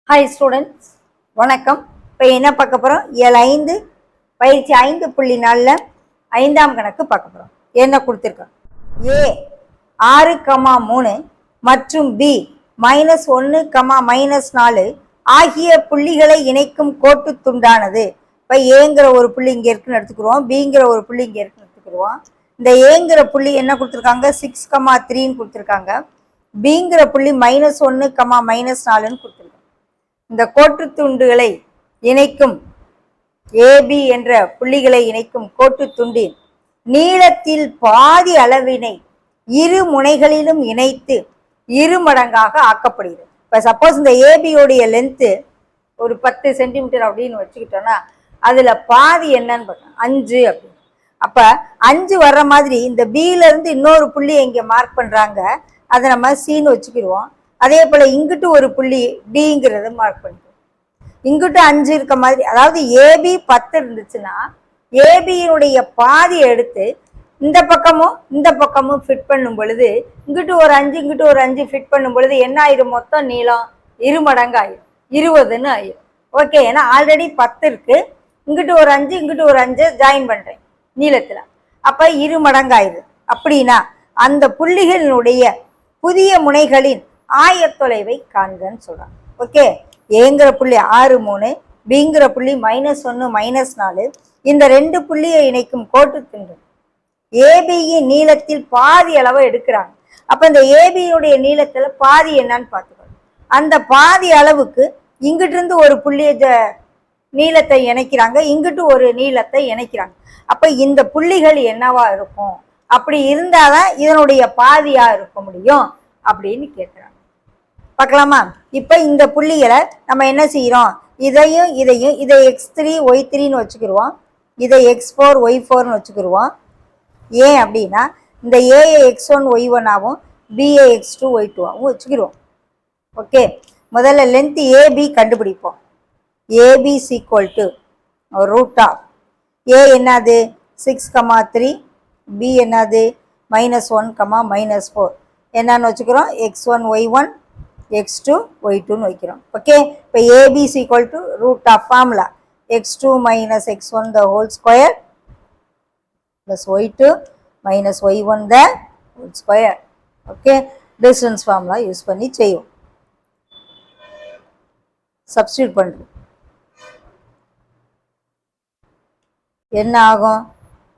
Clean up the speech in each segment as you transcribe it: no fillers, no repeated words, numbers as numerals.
Hi students, வணக்கம். இப்போ என்ன பார்க்க போகிறோம்? இயல் 5 பயிற்சி 5.4 ஐந்தாம் கணக்கு பார்க்க போகிறோம். என்ன கொடுத்துருக்கோம்? ஏ 6,3 மற்றும் பி -1, -4 ஆகிய புள்ளிகளை இணைக்கும் கோட்டு துண்டானது. இப்போ ஏங்கிற ஒரு புள்ளி இங்கே இருக்குன்னு எடுத்துக்கிடுவோம், பிங்கிற ஒரு புள்ளி இங்கே இருக்குன்னு எடுத்துக்கிடுவோம். இந்த ஏங்கிற புள்ளி என்ன கொடுத்துருக்காங்க? 6,3ன்னு கொடுத்துருக்காங்க. பிங்கிற புள்ளி -1, -4ன்னு கொடுத்துருக்காங்க. இந்த கோட்டு துண்டுகளை இணைக்கும் ஏபி என்ற புள்ளிகளை இணைக்கும் கோட்டு துண்டின் நீளத்தில் பாதி அளவினை இரு முனைகளிலும் இணைத்து இரு மடங்காக ஆக்கப்படுகிறது. இப்போ சப்போஸ் இந்த ஏபியோடைய லென்த்து ஒரு 10 சென்டிமீட்டர் அப்படின்னு வச்சுக்கிட்டோம்னா அதில் பாதி என்னன்னு பார்த்தோம் 5 அப்படின்னு. அப்போ 5 வர்ற மாதிரி இந்த பியிலேருந்து இன்னொரு புள்ளி இங்கே மார்க் பண்ணுறாங்க, அதை நம்ம சின்னு வச்சுக்கிடுவோம். அதே போல் இங்கிட்டு ஒரு புள்ளி டிங்கிறத மார்க் பண்ணிக்குவோம். இங்கிட்டு 5 இருக்க மாதிரி, அதாவது ஏபி 10 இருந்துச்சுன்னா ஏபியினுடைய பாதி எடுத்து இந்த பக்கமும் ஃபிட் பண்ணும் பொழுது இங்கிட்டு ஒரு 5 இங்கிட்டு ஒரு 5 ஃபிட் பண்ணும் பொழுது என்ன ஆயிரும்? மொத்தம் நீளம் 2 மடங்கு ஆயிரும், 20ன்னு ஆயிரும். ஓகே, ஏன்னா ஆல்ரெடி 10 இருக்கு, இங்கிட்டு ஒரு 5 இங்கிட்டு ஒரு 5 ஜாயின் பண்ணுறேன் நீளத்தில், அப்போ 2 மடங்கு ஆயிடுது. அப்படின்னா அந்த புள்ளிகளினுடைய புதிய முனைகளின் ஆயத்தொலைவை காண்கன்னு சொல்றாங்க. ஓகே, ஏங்கிற புள்ளி 6,3, பிங்கிற புள்ளி -1, -4 இந்த 2 புள்ளியை இணைக்கும் கோட்டு துண்டு ஏபியின் நீளத்தில் பாதி அளவை எடுக்கிறாங்க. அப்ப இந்த ஏபியுடைய நீளத்துல பாதி என்னன்னு பார்த்துக்கணும். அந்த பாதி அளவுக்கு இங்கிட்டு இருந்து ஒரு புள்ளிய நீளத்தை இணைக்கிறாங்க, இங்கிட்டு ஒரு நீளத்தை இணைக்கிறாங்க. அப்ப இந்த புள்ளிகள் என்னவா இருக்கும்? அப்படி இருந்தாதான் இதனுடைய பாதியா இருக்க முடியும் அப்படின்னு கேட்குறாங்க. பார்க்கலாமா? இப்போ இந்த புள்ளிகளை நம்ம என்ன செய்கிறோம்? இதை x3 y3ன்னு வச்சுக்கிடுவோம், இதை x4 y4ன்னு வச்சுக்கிடுவோம். ஏன் அப்படின்னா இந்த ஏஐ x1 y1 ஆகும், பிஏ x2 y2 ஆகும் வச்சுக்கிடுவோம். ஓகே, முதல்ல லென்த் ஏபி கண்டுபிடிப்போம். ஏபி = √, ஏ என்னது 6,3, பி என்னது -1, -4 என்னன்னு வச்சுக்கிறோம், x1 y1 x2 y2ன்னு வைக்கிறோம். ஓகே, இப்போ AB √, formula x2 - x1 the whole square plus y2 - y1 the whole square. Okay, distance formula use பண்ணி செய்வோம். சப்ஸ்டியூட் பண்ணுறோம். என்ன ஆகும்?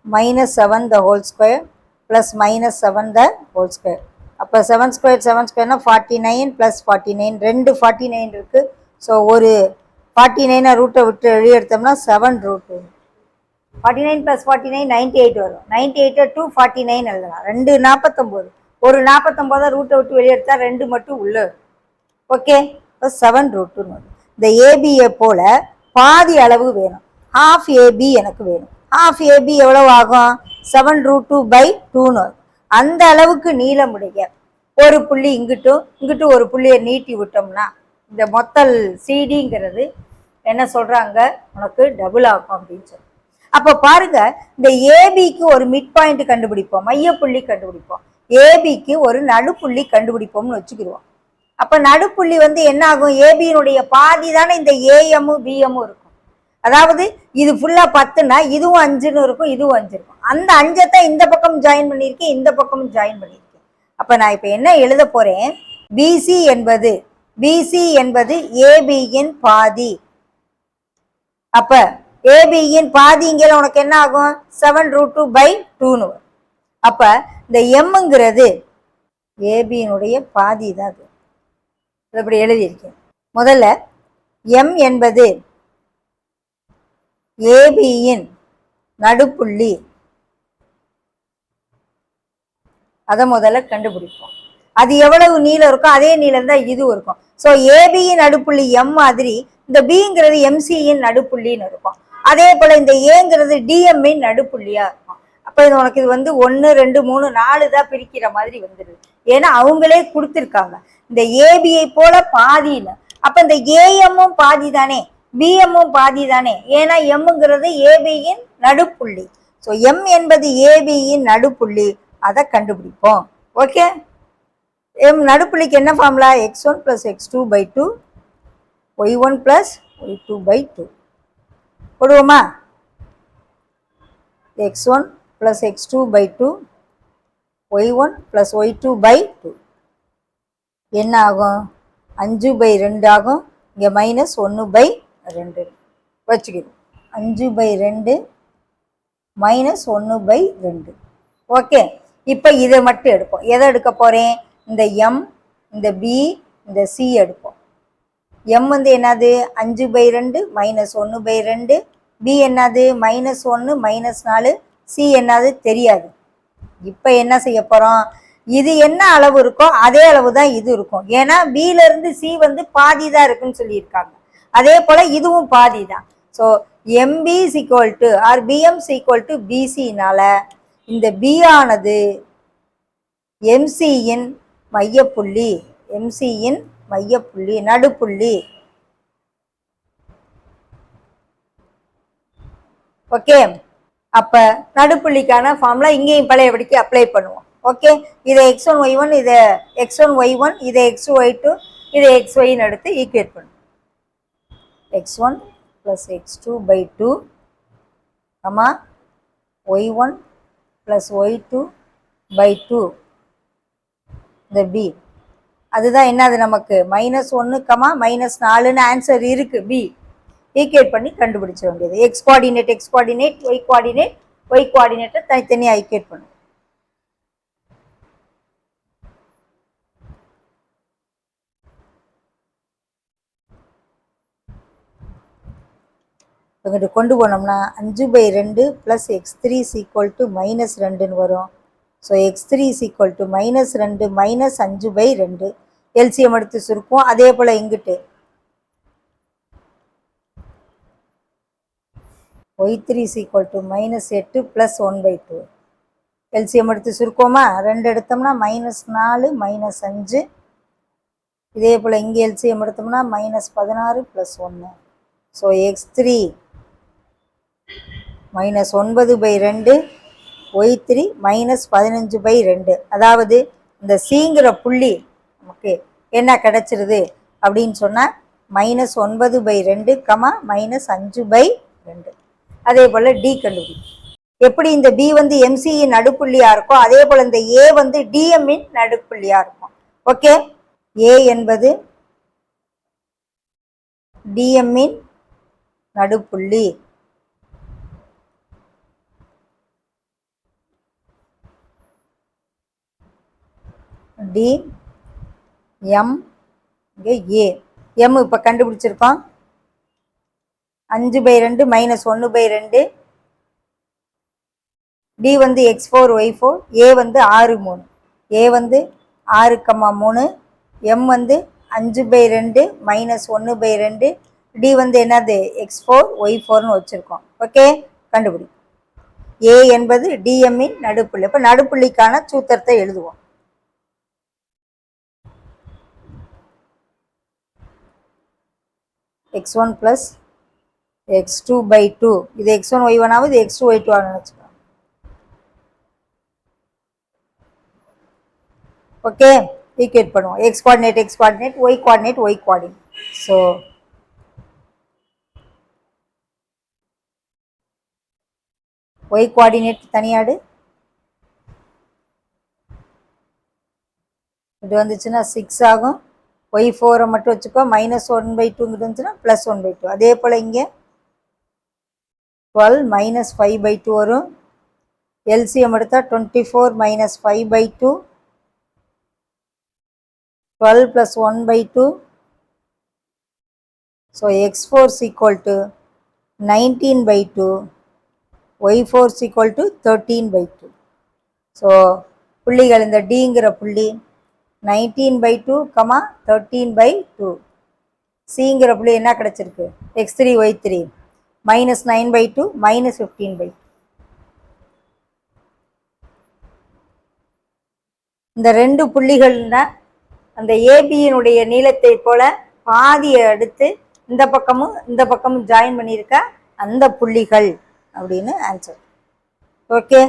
-7 the whole square plus -7 the whole square. அப்போ 7 square 7 square 49 + 49, 2 49 இருக்கு. So ஒரு 49 ரூட்டை விட்டு வெளியெடுத்தோம்னா 7 ரூட் 49 + 49 98 வரும். 98 249 எழுதலாம். 2 49, ஒரு 49 ரூட்டை விட்டு வெளியெடுத்தா 2 மட்டும் உள்ள. ஓகே, இப்போ 7 ரூட்டுன்னு வரும். இந்த ஏபியை போல பாதி அளவு வேணும், ½ ஏபி எனக்கு வேணும். ½ ஏபி எவ்வளவு ஆகும்? 7√2/2ன்னு வரும். அந்த அளவுக்கு நீளமுடைய ஒரு புள்ளி இங்கிட்டு ஒரு புள்ளியை நீட்டி விட்டோம்னா இந்த மொத்த சிடிங்கிறது என்ன சொல்றாங்க? உனக்கு டபுள் ஆகும் அப்படின்னு சொல்லி. அப்ப பாருங்க, இந்த ஏபிக்கு ஒரு மிட் பாயிண்ட் கண்டுபிடிப்போம், மையப்புள்ளி கண்டுபிடிப்போம். ஏபிக்கு ஒரு நடுப்புள்ளி கண்டுபிடிப்போம்னு வச்சுக்கிடுவோம். அப்ப நடுப்புள்ளி என்ன ஆகும்? ஏபியினுடைய பாதி தானே இந்த ஏஎம்மும் பிஎம்மும் இருக்கும். அதாவது இது ஃபுல்லா 10ன்னா இதுவும் 5ன்னு இருக்கும், இதுவும் 5 இருக்கும். அந்த 5 தான் இந்த பக்கம் ஜாயின் பண்ணியிருக்கேன், இந்த பக்கமும் ஜாயின் பண்ணியிருக்கேன். அப்ப நான் இப்ப என்ன எழுத போறேன்? பிசி என்பது ஏபியின் பாதி. அப்ப ஏபியின் பாதிங்கிற உனக்கு என்ன ஆகும்? 7√2/2ன்னு வரும். அப்ப இந்த எம்ங்கிறது ஏபியினுடைய பாதி தான். அது இப்படி எழுதியிருக்கேன். முதல்ல எம் என்பது ஏபியின் நடுப்புள்ளி, அதை முதல்ல கண்டுபிடிப்போம். அது எவ்வளவு நீளம் இருக்கும் அதே நீளம் தான் இது இருக்கும். ஸோ ஏபியின் நடுப்புள்ளி எம் மாதிரி இந்த பிங்கிறது எம்சியின் நடுப்புள்ளின்னு இருக்கும். அதே போல இந்த ஏங்கிறது டிஎம்மின் நடுப்புள்ளியா இருக்கும். அப்ப இது உனக்கு இது 1 2 3 4 தான் பிரிக்கிற மாதிரி வந்துடுது. ஏன்னா அவங்களே கொடுத்துருக்காங்க இந்த ஏபியை போல பாதின்னு. அப்ப இந்த ஏஎம்மும் பாதி தானே, பிஎம்மும் பாதி தானே, ஏன்னா எம்ங்கிறது ஏபியின் நடுப்புள்ளி. ஸோ எம் என்பது ஏபியின் நடுப்புள்ளி, அதை கண்டுபிடிப்போம். ஓகே, நடுப்புள்ளிக்கு என்ன formula? x1 + x2/2 y1 + y2/2 போடுவோமா? x1 + x2/2 y1 + y2/2 என்ன ஆகும்? 5/2 ஆகும். இங்கே -1/2 வச்சுக்கணும். 5/2 -1/2. ஓகே, இப்போ இதை மட்டும் எடுப்போம். எதை எடுக்க போகிறேன்? இந்த m, இந்த b, இந்த c எடுப்போம். m வந்து என்னது? 5/2 -1/2. b என்னது? -1 -4. c என்னது? தெரியாது. இப்போ என்ன செய்ய போகிறோம்? இது என்ன அளவு இருக்கோ அதே அளவு தான் இது இருக்கும். ஏன்னா பியிலேருந்து சி வந்து பாதி தான் இருக்குன்னு சொல்லியிருக்காங்க. அதே போல் இதுவும் பாதி தான். ஸோ எம்பி = ஆர் பிஎம் = பிசினால இந்த பி ஆனது எம்சியின் மையப்புள்ளி, எம்சியின் மையப்புள்ளி, நடுப்புள்ளி. ஓகே, அப்போ நடுப்புள்ளிக்கான ஃபார்முலா இங்கேயும் பழையபடிக்கு அப்ளை பண்ணுவோம். ஓகே, இதை x1 y1, இதை x1 y1, இதை x2 y2, இதை xyன்னு எடுத்து ஈக்குவேட் பண்ணுவோம். x1 + x2/2 y1 + y2/2 இந்த b. அதுதான் என்னது நமக்கு? -1, -4ன்னு ஆன்சர் இருக்கு. b ஈக்குவேட் பண்ணி கண்டுபிடிச்ச வேண்டியது. x coordinate x coordinate, y coordinate y கோஆர்டினேட்டை தனித்தனியாக ஈக்குவேட் பண்ணுவோம். இங்கிட்டு கொண்டு போனோம்னா 5/2 + x3 = -2ன்னு வரும். So x3 = -2 -5/2. எல்சிஎம் எடுத்து சுருக்குவோம். அதே போல் இங்கிட்டு y3 = -8 + 1/2. எல்சிஎம் எடுத்து சுருக்குவோமா? 2 எடுத்தோம்னா -4 -5. இதே போல் இங்கே எல்சிஎம் எடுத்தோம்னா -16 + 1. So x3 -9/2, y3 -15/2. அதாவது இந்த சிங்கிற புள்ளி நமக்கு என்ன கிடைச்சிருது அப்படின்னு சொன்னால் -9/2, -5/2. அதே போல் டி கண்டுபிடி. எப்படி இந்த பி வந்து எம்சியின் நடுப்புள்ளியா இருக்கோ அதே போல் இந்த ஏ வந்து டிஎம்மின் நடுப்புள்ளியா இருக்கும். ஓகே, ஏ என்பது டிஎம்மின் நடுப்புள்ளி. டி எம் இங்கே ஏ. எம் இப்போ கண்டுபிடிச்சிருக்கோம். 5/2 -1/2. டி வந்து x4 y4, ஏ வந்து 6 3. ஏ வந்து 6,3, எம் வந்து 5/2 -1/2. டி வந்து என்னது? x4 y4ன்னு வச்சுருக்கோம். ஓகே, கண்டுபிடி. ஏ என்பது டிஎம்மின் நடுப்புள்ளி. இப்போ நடுப்புள்ளிக்கான சூத்திரத்தை எழுதுவோம். x1 + x2/2. இது x1 y1 ஆகுது, x2 y2 ஆகுது நினச்சிக்கோங்க. ஓகே, ஈக்குவேட் பண்ணுவோம். x coordinate x coordinate, y coordinate y coordinate. So y coordinate தனியாடு. இது வந்துச்சுன்னா 6 ஆகும். y4 மட்டும் வச்சுக்கோ. -1/2 இருந்துச்சுன்னா +1/2. அதே போல் இங்கே 12 -5/2 வரும். எல்சிஎம் எடுத்தால் 24 -5/2, 12 + 1/2. So x4 = 19/2, y4 = 13/2. ஸோ புள்ளிகள் இந்த டிங்கிற புள்ளி 19/2, 13/2. சிங்கிற புள்ளி என்ன கிடச்சிருக்கு? x3 y3 -9/2 -15/2. இந்த ரெண்டு புள்ளிகள்னா அந்த ஏபியினுடைய நீளத்தை போல பாதியை எடுத்து இந்த பக்கமும் ஜாயின் பண்ணியிருக்க அந்த புள்ளிகள் அப்படின்னு ஆன்சர். ஓகே.